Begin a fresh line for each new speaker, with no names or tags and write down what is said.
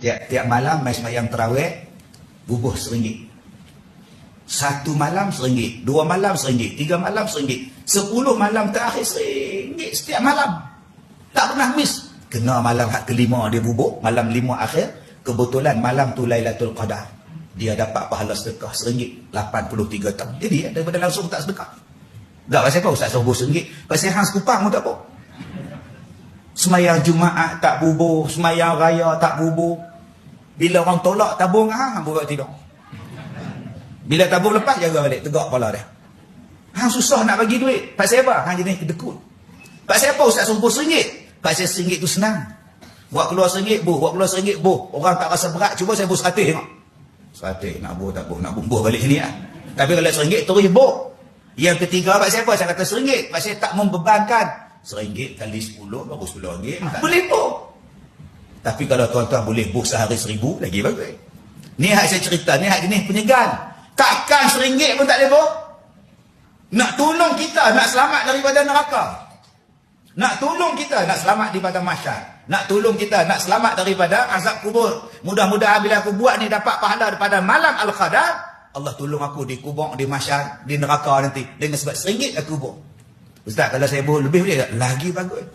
Tiap malam mai sembahyang tarawih, bubuh RM1. 1 malam RM1, 2 malam RM1, 3 malam RM1, 10 malam terakhir RM1 setiap malam. Tak pernah miss. Kena malam hak kelima dia bubuh, malam 5 akhir, kebetulan malam tu Lailatul Qadar. Dia dapat pahala sedekah RM1, 83 tahun. Jadi daripada langsung tak sedekah. Tak pasal apa Ustaz suruh RM1? Pasal hang sekupang pun tak apa. Semayang Jumaat tak bubuh, semayang raya tak bubuh. Bila orang tolak tabung hang buat tidur. Bila tabung lepas jaga balik, tegak kepala dia. Hang susah nak bagi duit. Pasal apa? Hang jenis kedekut. Pasal apa Ustaz suruh RM1? Pasal RM1 tu senang. Buat keluar RM1 buh, buat keluar RM1 buh. Orang tak rasa berat, cuba saya buh RM100 tengok. RM100 nak buh tak buh, nak buh balik sini lah. Tapi kalau RM1 terus buh. Yang ketiga pasal apa? Saya kata RM1. Pasal tak membebankan. RM1 kali 10 baru RM10. Boleh buh. Tapi kalau tuan-tuan boleh buh sehari RM1000, lagi bagus. Ni hak saya cerita, ni hak jenis penyegan. Takkan RM1 pun tak boleh buh. Nak tolong kita, nak selamat daripada neraka. Nak tolong kita, nak selamat daripada mahsyar. Nak tolong kita, nak selamat daripada azab kubur. Mudah-mudahan bila aku buat ni dapat pahala daripada malam Al-Qadar, Allah tolong aku di kubur, di mahsyar, di neraka nanti. Dengan sebab RM1 aku buh. Ustaz, kalau saya buh lebih boleh tak? Lagi bagus.